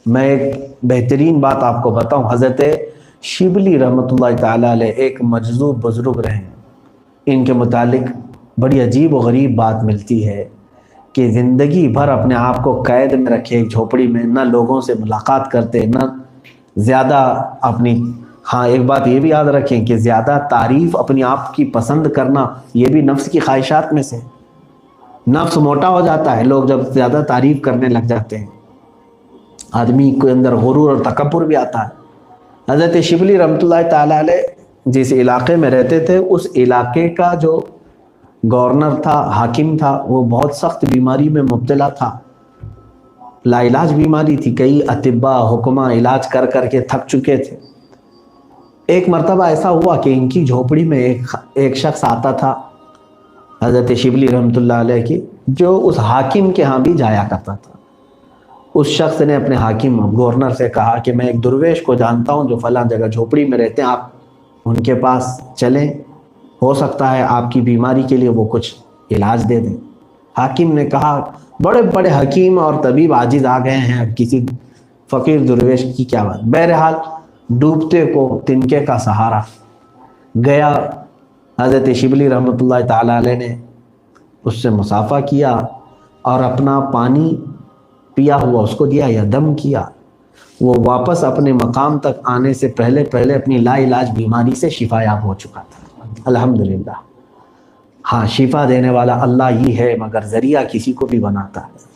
میں ایک بہترین بات آپ کو بتاؤں، حضرت شبلی رحمۃ اللہ تعالیٰ علیہ ایک مجذوب بزرگ رہے ہیں۔ ان کے متعلق بڑی عجیب و غریب بات ملتی ہے کہ زندگی بھر اپنے آپ کو قید میں رکھے ایک جھوپڑی میں، نہ لوگوں سے ملاقات کرتے، نہ زیادہ اپنی ہاں ایک بات یہ بھی یاد رکھیں کہ زیادہ تعریف اپنی آپ کی پسند کرنا یہ بھی نفس کی خواہشات میں سے۔ نفس موٹا ہو جاتا ہے لوگ جب زیادہ تعریف کرنے لگ جاتے ہیں، آدمی کے اندر غرور اور تکبر بھی آتا ہے۔ حضرت شبلی رحمۃ اللہ تعالیٰ علیہ جس علاقے میں رہتے تھے، اس علاقے کا جو گورنر تھا، حاکم تھا، وہ بہت سخت بیماری میں مبتلا تھا، لا علاج بیماری تھی، کئی اطباء حکماء علاج کر کر کے تھک چکے تھے۔ ایک مرتبہ ایسا ہوا کہ ان کی جھوپڑی میں ایک شخص آتا تھا حضرت شبلی رحمۃ اللہ علیہ کی، جو اس حاکم کے ہاں بھی جایا کرتا تھا۔ اس شخص نے اپنے حاکم گورنر سے کہا کہ میں ایک درویش کو جانتا ہوں جو فلاں جگہ جھوپڑی میں رہتے ہیں، آپ ان کے پاس چلیں، ہو سکتا ہے آپ کی بیماری کے لیے وہ کچھ علاج دے دیں۔ حاکم نے کہا بڑے بڑے حکیم اور طبیب عاجز آ گئے ہیں، اب کسی فقیر درویش کی کیا بات۔ بہرحال ڈوبتے کو تنکے کا سہارا گیا۔ حضرت شبلی رحمۃ اللہ تعالیٰ علیہ نے اس سے مصافحہ کیا اور اپنا پانی پیا ہوا اس کو دیا یا دم کیا۔ وہ واپس اپنے مقام تک آنے سے پہلے اپنی لا علاج بیماری سے شفا یاب ہو چکا تھا۔ الحمدللہ۔ ہاں، شفا دینے والا اللہ ہی ہے، مگر ذریعہ کسی کو بھی بناتا ہے۔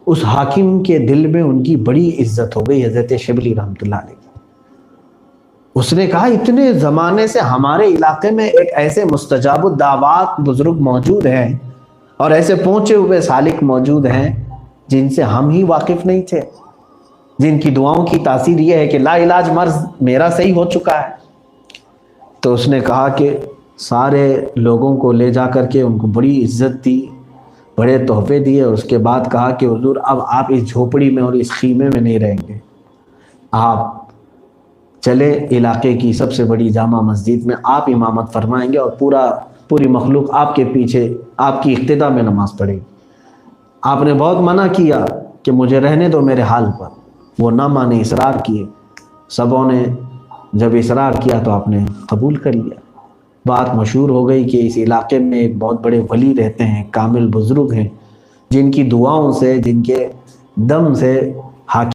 اس حاکم کے دل میں ان کی بڑی عزت ہو گئی حضرت شبلی رحمۃ اللہ علیہ۔ اس نے کہا اتنے زمانے سے ہمارے علاقے میں ایک ایسے مستجاب الدعوات بزرگ موجود ہیں اور ایسے پہنچے ہوئے سالک موجود ہیں جن سے ہم ہی واقف نہیں تھے، جن کی دعاؤں کی تاثیر یہ ہے کہ لا علاج مرض میرا صحیح ہو چکا ہے۔ تو اس نے کہا کہ سارے لوگوں کو لے جا کر کے ان کو بڑی عزت دی، بڑے تحفے دیے، اور اس کے بعد کہا کہ حضور اب آپ اس جھوپڑی میں اور اس خیمے میں نہیں رہیں گے، آپ چلے علاقے کی سب سے بڑی جامع مسجد میں آپ امامت فرمائیں گے اور پوری مخلوق آپ کے پیچھے آپ کی اقتداء میں نماز پڑھے گی۔ آپ نے بہت منع کیا کہ مجھے رہنے دو میرے حال پر، وہ نہ مانے، اصرار کیے۔ سبوں نے جب اصرار کیا تو آپ نے قبول کر لیا۔ بات مشہور ہو گئی کہ اس علاقے میں ایک بہت بڑے ولی رہتے ہیں، کامل بزرگ ہیں، جن کی دعاؤں سے، جن کے دم سے حاکم